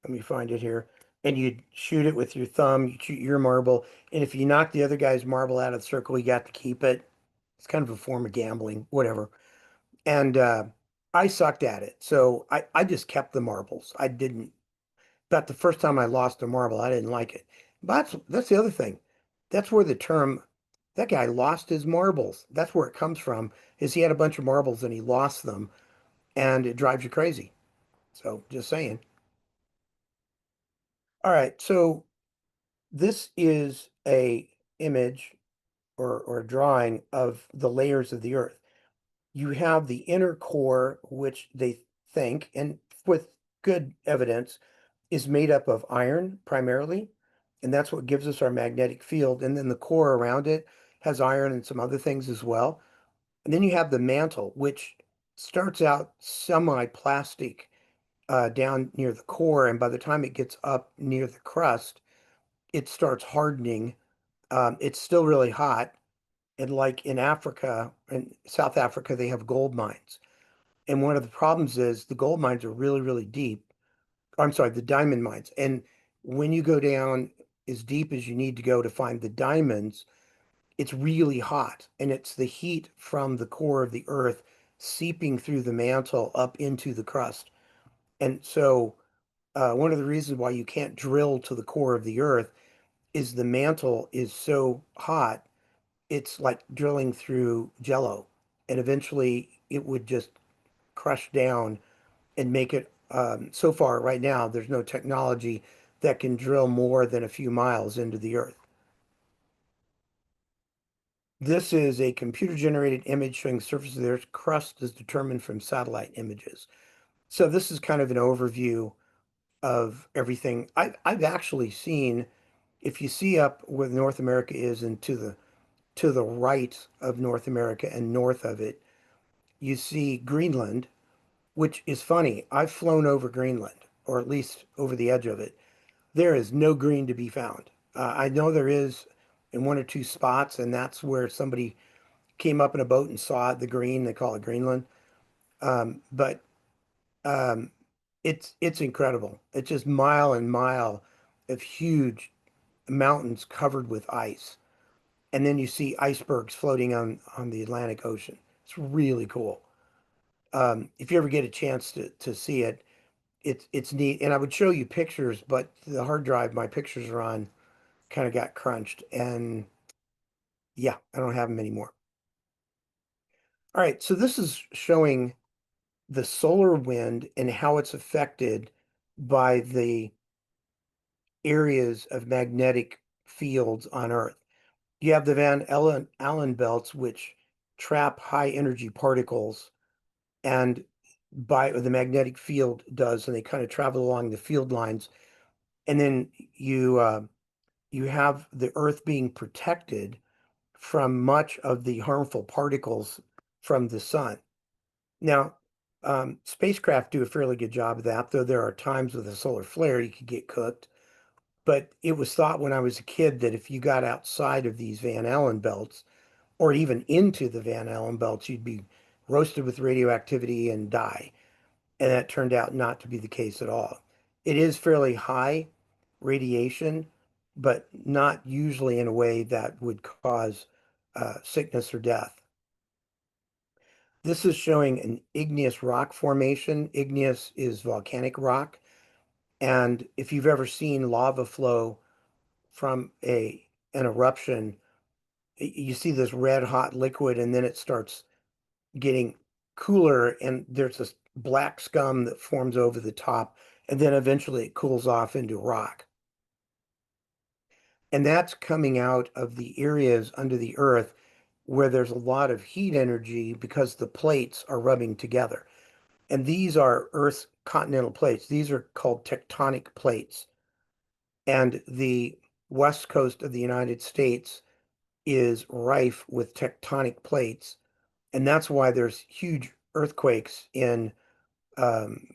Let me find it here. And you'd shoot it with your thumb, you shoot your marble, and if you knock the other guy's marble out of the circle, you got to keep it. It's kind of a form of gambling, whatever. And I sucked at it. So I just kept the marbles. I didn't But the first time I lost a marble, I didn't like it. But that's the other thing. That's where the term, that guy lost his marbles. That's where it comes from, is he had a bunch of marbles and he lost them, and it drives you crazy. So just saying. All right, so this is a image or a drawing of the layers of the Earth. You have the inner core, which they think, and with good evidence, is made up of iron primarily, and that's what gives us our magnetic field. And then the core around it has iron and some other things as well. And then you have the mantle, which starts out semi-plastic down near the core, and by the time it gets up near the crust, it starts hardening. It's still really hot, and like in Africa, in South Africa, they have gold mines. And one of the problems is the gold mines are really, really deep. I'm sorry, the diamond mines. And when you go down as deep as you need to go to find the diamonds, it's really hot. And it's the heat from the core of the earth seeping through the mantle up into the crust. And so, one of the reasons why you can't drill to the core of the earth is the mantle is so hot, it's like drilling through jello. And eventually it would just crush down and make it. So far, right now, there's no technology that can drill more than a few miles into the earth. This is a computer-generated image showing the surface of the Earth's crust is determined from satellite images. So this is kind of an overview of everything. I've actually seen, if you see up where North America is and to the right of North America and north of it, you see Greenland, which is funny. I've flown over Greenland, or at least over the edge of it. There is no green to be found. I know there is in one or two spots, and that's where somebody came up in a boat and saw the green. They call it Greenland. But um, it's incredible. It's just mile and mile of huge mountains covered with ice, and then you see icebergs floating on the Atlantic Ocean. It's really cool. If you ever get a chance to see it, it's neat. And I would show you pictures, but the hard drive my pictures are on kind of got crunched, and yeah, I don't have them anymore. All right, so this is showing the solar wind and how it's affected by the areas of magnetic fields on Earth. You have the Allen belts, which trap high energy particles, and by the magnetic field does, and they kind of travel along the field lines. And then you have the Earth being protected from much of the harmful particles from the sun. Now, spacecraft do a fairly good job of that, though there are times with a solar flare you could get cooked. But it was thought when I was a kid that if you got outside of these Van Allen belts, or even into the Van Allen belts, you'd be roasted with radioactivity and die. And that turned out not to be the case at all. It is fairly high radiation, but not usually in a way that would cause sickness or death. This is showing an igneous rock formation. Igneous is volcanic rock. And if you've ever seen lava flow from an eruption, you see this red hot liquid and then it starts getting cooler and there's this black scum that forms over the top and then eventually it cools off into rock. And that's coming out of the areas under the earth where there's a lot of heat energy because the plates are rubbing together. And these are Earth's continental plates. These are called tectonic plates. And the west coast of the United States is rife with tectonic plates. And that's why there's huge earthquakes in um,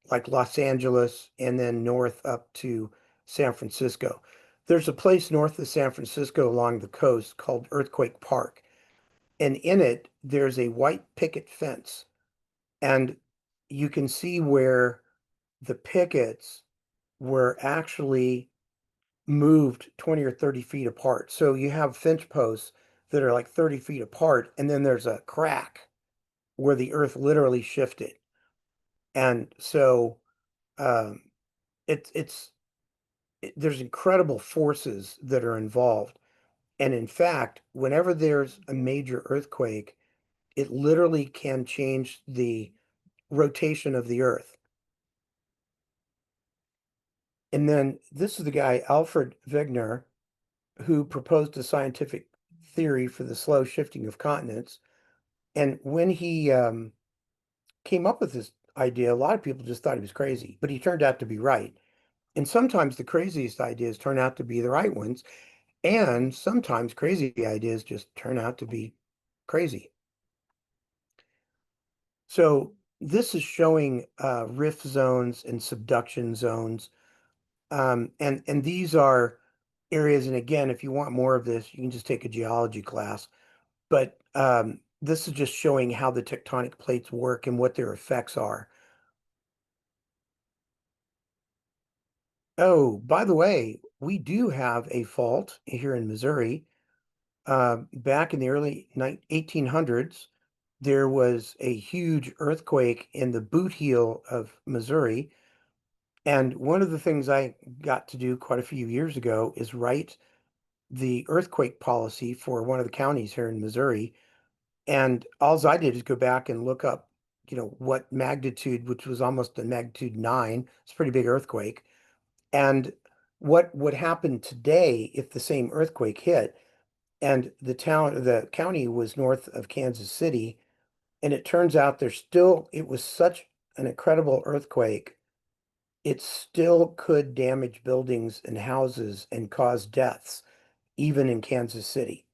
like Los Angeles and then north up to San Francisco. There's a place north of San Francisco along the coast called Earthquake Park. And in it, there's a white picket fence. And you can see where the pickets were actually moved 20 or 30 feet apart. So you have fence posts that are like 30 feet apart, and then there's a crack where the earth literally shifted. And so um, it's there's incredible forces that are involved. And in fact, whenever there's a major earthquake, it literally can change the rotation of the earth. And then this is the guy, Alfred Wegener, who proposed a scientific theory for the slow shifting of continents. And when he came up with this idea, a lot of people just thought he was crazy, but he turned out to be right. And sometimes the craziest ideas turn out to be the right ones, and sometimes crazy ideas just turn out to be crazy. So this is showing rift zones and subduction zones. And these are areas, and again, if you want more of this, you can just take a geology class. But this is just showing how the tectonic plates work and what their effects are. Oh, by the way, we do have a fault here in Missouri. Back in the early 1800s, there was a huge earthquake in the boot heel of Missouri. And one of the things I got to do quite a few years ago is write the earthquake policy for one of the counties here in Missouri. And all I did is go back and look up, what magnitude, which was almost a magnitude 9, it's a pretty big earthquake, and what would happen today if the same earthquake hit. And the county was north of Kansas City, and it turns out it was such an incredible earthquake, it still could damage buildings and houses and cause deaths, even in Kansas City.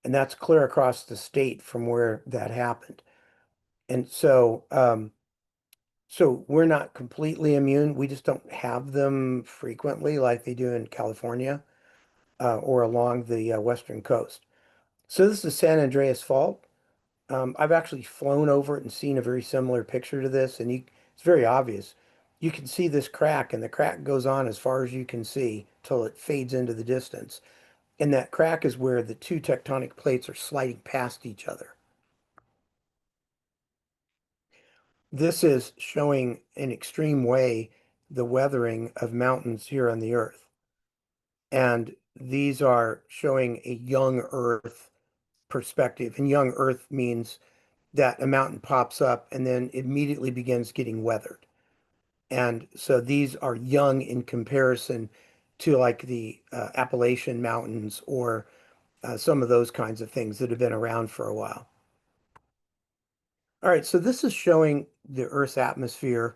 And that's clear across the state from where that happened. And so we're not completely immune. We just don't have them frequently like they do in California or along the western coast. So this is San Andreas Fault. I've actually flown over it and seen a very similar picture to this, and it's very obvious. You can see this crack, and the crack goes on as far as you can see till it fades into the distance. And that crack is where the two tectonic plates are sliding past each other. This is showing in extreme way the weathering of mountains here on the Earth. And these are showing a young Earth perspective. And young Earth means that a mountain pops up and then immediately begins getting weathered. And so these are young in comparison to like the Appalachian Mountains or some of those kinds of things that have been around for a while. All right, so this is showing the Earth's atmosphere,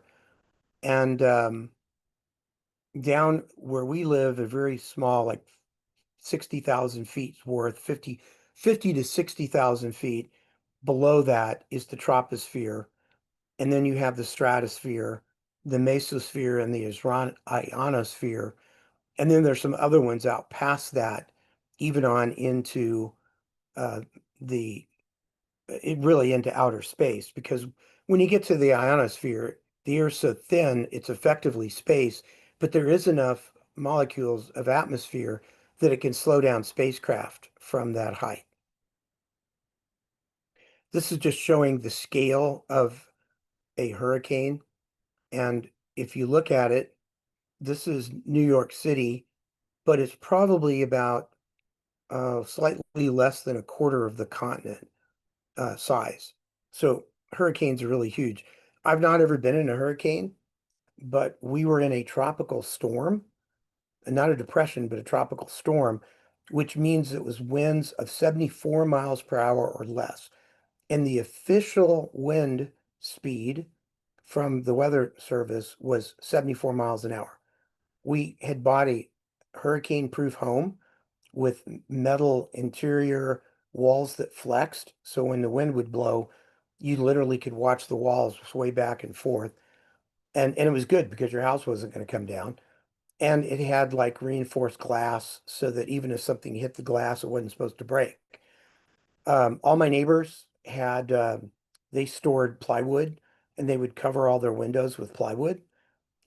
and down where we live, a very small, like 60,000 feet worth, 50 to 60,000 feet below that is the troposphere. And then you have the stratosphere, the mesosphere, and the ionosphere. And then there's some other ones out past that, even on into uh, the it really into outer space. Because when you get to the ionosphere, the Earth's so thin, it's effectively space, but there is enough molecules of atmosphere that it can slow down spacecraft from that height. This is just showing the scale of a hurricane. And if you look at it, this is New York City, but it's probably about slightly less than a quarter of the continent size. So hurricanes are really huge. I've not ever been in a hurricane, but we were in a tropical storm, and not a depression, but a tropical storm, which means it was winds of 74 miles per hour or less. And the official wind speed from the weather service was 74 miles an hour. We had bought a hurricane-proof home with metal interior walls that flexed. So when the wind would blow, you literally could watch the walls sway back and forth. And it was good because your house wasn't going to come down. And it had like reinforced glass so that even if something hit the glass, it wasn't supposed to break. All my neighbors had, they stored plywood and they would cover all their windows with plywood.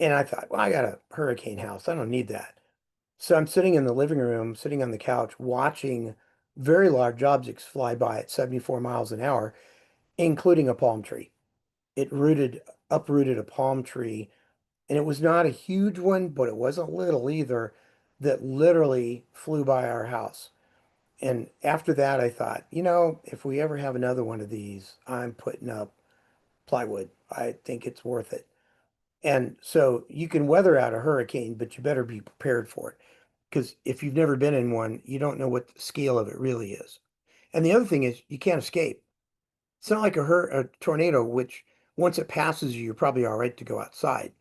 And I thought, well, I got a hurricane house. I don't need that. So I'm sitting in the living room, sitting on the couch, watching very large objects fly by at 74 miles an hour, including a palm tree. Uprooted a palm tree, and it was not a huge one, but it wasn't little either, that literally flew by our house. And after that, I thought, if we ever have another one of these, I'm putting up plywood. I think it's worth it. And so you can weather out a hurricane, but you better be prepared for it. Because if you've never been in one, you don't know what the scale of it really is. And the other thing is you can't escape. It's not like a tornado, which Once it passes you, you're probably all right to go outside.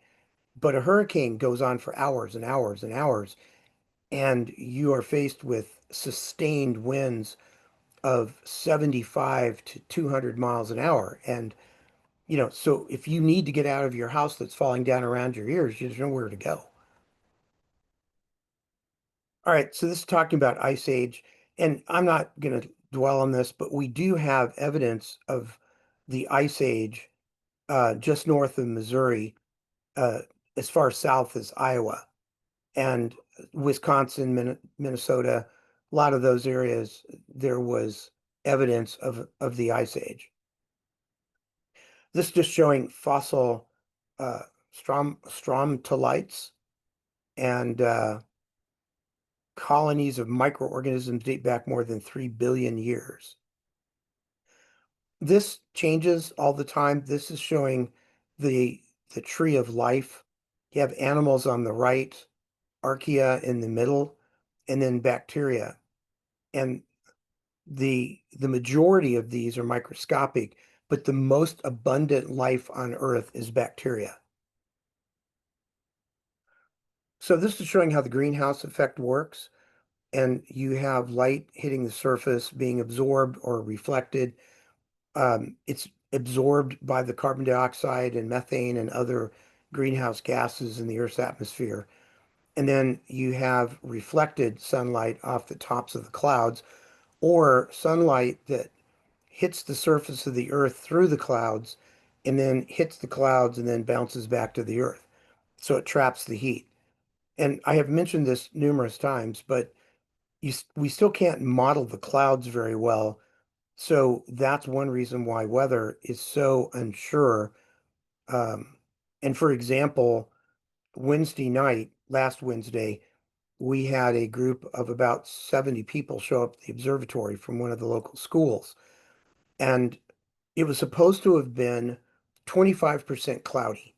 But a hurricane goes on for hours and hours and hours, and you are faced with sustained winds of 75 to 200 miles an hour. And, so if you need to get out of your house that's falling down around your ears, there's nowhere to go. All right, so this is talking about Ice Age, and I'm not going to dwell on this, but we do have evidence of the Ice Age just north of Missouri, uh, as far south as Iowa and Wisconsin, Minnesota, a lot of those areas, there was evidence of the Ice Age. This is just showing fossil uh, stromatolites and colonies of microorganisms date back more than 3 billion years. This changes all the time. This is showing the the tree of life. You have animals on the right, archaea in the middle, and then bacteria. And the majority of these are microscopic, but the most abundant life on Earth is bacteria. So this is showing how the greenhouse effect works. And you have light hitting the surface, being absorbed or reflected. It's absorbed by the carbon dioxide and methane and other greenhouse gases in the Earth's atmosphere. And then you have reflected sunlight off the tops of the clouds, or sunlight that hits the surface of the Earth through the clouds and then hits the clouds and then bounces back to the Earth. So it traps the heat. And I have mentioned this numerous times, but we still can't model the clouds very well. So that's one reason why weather is so unsure. Um, and for example, Wednesday night, last Wednesday, we had a group of about 70 people show up at the observatory from one of the local schools. And it was supposed to have been 25% cloudy.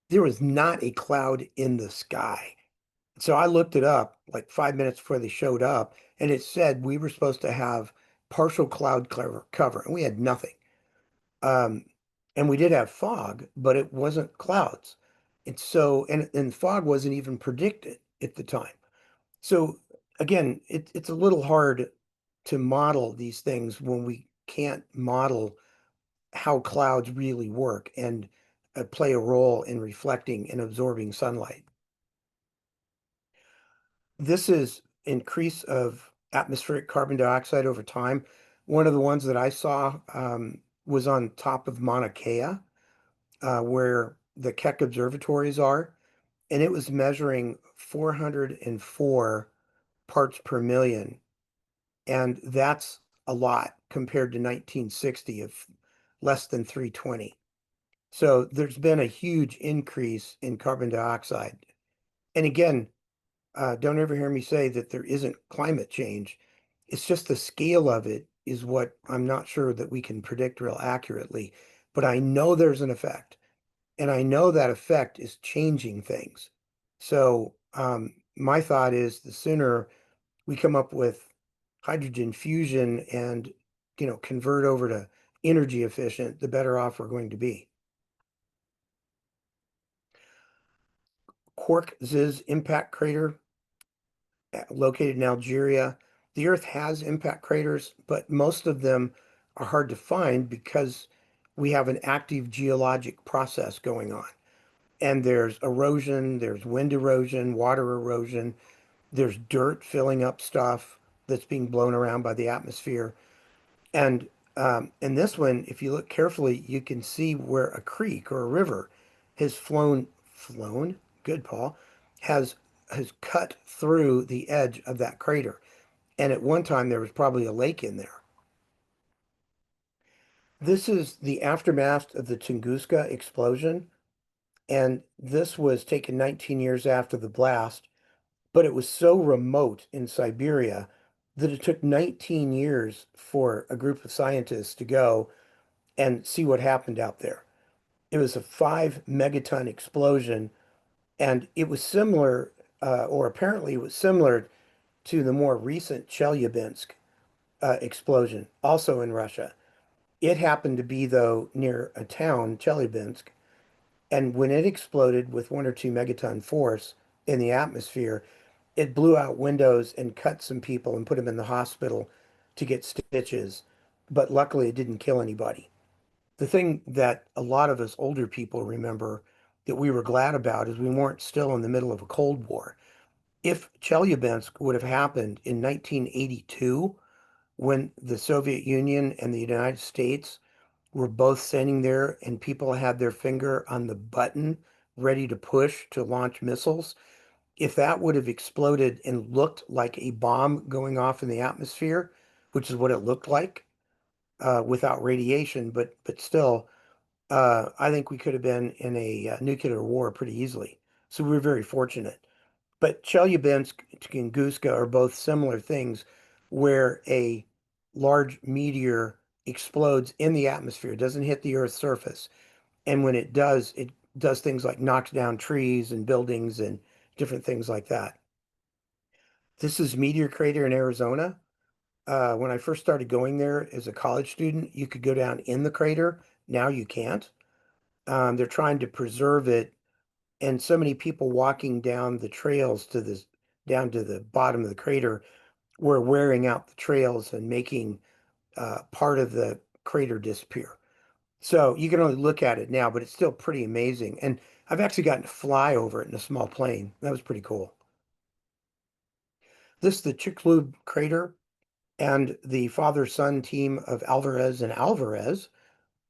There was not a cloud in the sky. So I looked it up like 5 minutes before they showed up, and it said we were supposed to have partial cloud cover, and we had nothing. Um, and we did have fog, but it wasn't clouds. And fog wasn't even predicted at the time. So again, it's a little hard to model these things when we can't model how clouds really work and play a role in reflecting and absorbing sunlight. This is increase of atmospheric carbon dioxide over time. One of the ones that I saw was on top of Mauna Kea, where the Keck observatories are, and it was measuring 404 parts per million. And that's a lot compared to 1960 of less than 320. So there's been a huge increase in carbon dioxide. And again, don't ever hear me say that there isn't climate change. It's just the scale of it is what I'm not sure that we can predict real accurately. But I know there's an effect, and I know that effect is changing things. So my thought is the sooner we come up with hydrogen fusion and convert over to energy efficient, the better off we're going to be. Quark Ziz impact crater located in Algeria. The Earth has impact craters, but most of them are hard to find because we have an active geologic process going on. And there's erosion, there's wind erosion, water erosion, there's dirt filling up stuff that's being blown around by the atmosphere. And in this one, if you look carefully, you can see where a creek or a river has flown, good, Paul, has has cut through the edge of that crater. And at one time, there was probably a lake in there. This is the aftermath of the Tunguska explosion, and this was taken 19 years after the blast, but it was so remote in Siberia that it took 19 years for a group of scientists to go and see what happened out there. It was a 5 megaton explosion, and it was similar, or apparently it was similar to the more recent Chelyabinsk explosion, also in Russia. It happened to be, though, near a town, Chelyabinsk, and when it exploded with 1 or 2 megaton force in the atmosphere, it blew out windows and cut some people and put them in the hospital to get stitches. But luckily, it didn't kill anybody. The thing that a lot of us older people remember that we were glad about is we weren't still in the middle of a Cold War. If Chelyabinsk would have happened in 1982, when the Soviet Union and the United States were both standing there and people had their finger on the button ready to push to launch missiles, if that would have exploded and looked like a bomb going off in the atmosphere, which is what it looked like without radiation, but still, I think we could have been in a nuclear war pretty easily. So we were very fortunate. But Chelyabinsk and Tunguska are both similar things where a large meteor explodes in the atmosphere, it doesn't hit the Earth's surface. And when it does things like knocks down trees and buildings and different things like that. This is Meteor Crater in Arizona. When I first started going there as a college student, you could go down in the crater. Now you can't. They're trying to preserve it, and so many people walking down the trails to this down to the bottom of the crater were wearing out the trails and making part of the crater disappear. So you can only look at it now, but it's still pretty amazing. And I've actually gotten to fly over it in a small plane. That was pretty cool. This is the Chicxulub crater and the father-son team of Alvarez and Alvarez.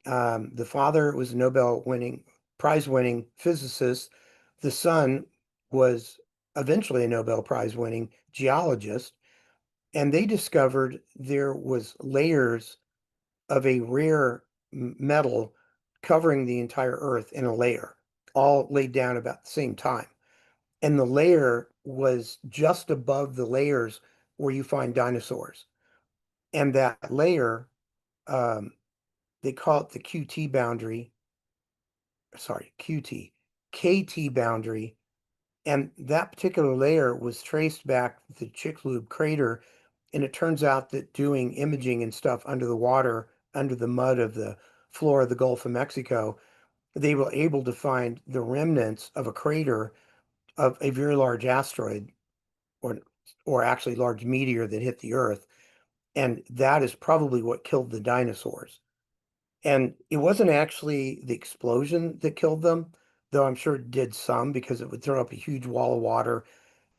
The father was a prize-winning physicist. The son was eventually a Nobel Prize-winning geologist, and they discovered there was layers of a rare metal covering the entire Earth in a layer, all laid down about the same time. And the layer was just above the layers where you find dinosaurs. And that layer, um, they call it the QT boundary, sorry, QT, KT boundary. And that particular layer was traced back to the Chicxulub crater. And it turns out that doing imaging and stuff under the water, under the mud of the floor of the Gulf of Mexico, they were able to find the remnants of a crater of a very large asteroid or or actually large meteor that hit the Earth. And that is probably what killed the dinosaurs. And it wasn't actually the explosion that killed them, though I'm sure it did some because it would throw up a huge wall of water,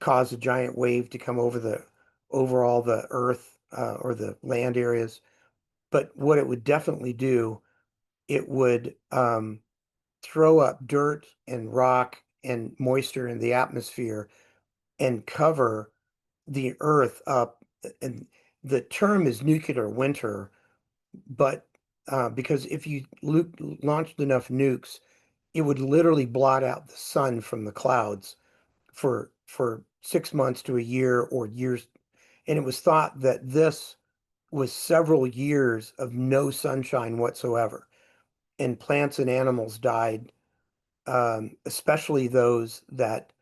cause a giant wave to come over all the earth or the land areas. But what it would definitely do, it would throw up dirt and rock and moisture in the atmosphere and cover the earth up. And the term is nuclear winter, but because if you launched enough nukes, it would literally blot out the sun from the clouds for 6 months to a year or years. And it was thought that this was several years of no sunshine whatsoever. And plants and animals died, especially those that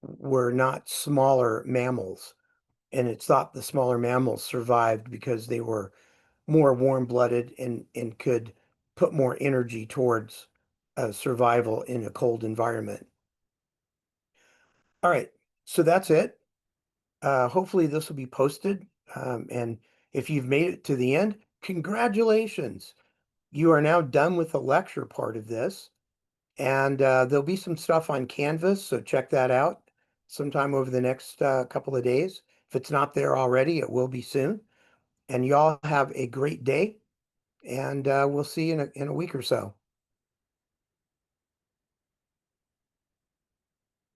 were not smaller mammals. And it's thought the smaller mammals survived because they were more warm-blooded and could put more energy towards survival in a cold environment. All right, so that's it. Hopefully this will be posted. And if you've made it to the end, congratulations. You are now done with the lecture part of this. And there'll be some stuff on Canvas, so check that out sometime over the next couple of days. If it's not there already, it will be soon. And y'all have a great day, and we'll see you in a week or so.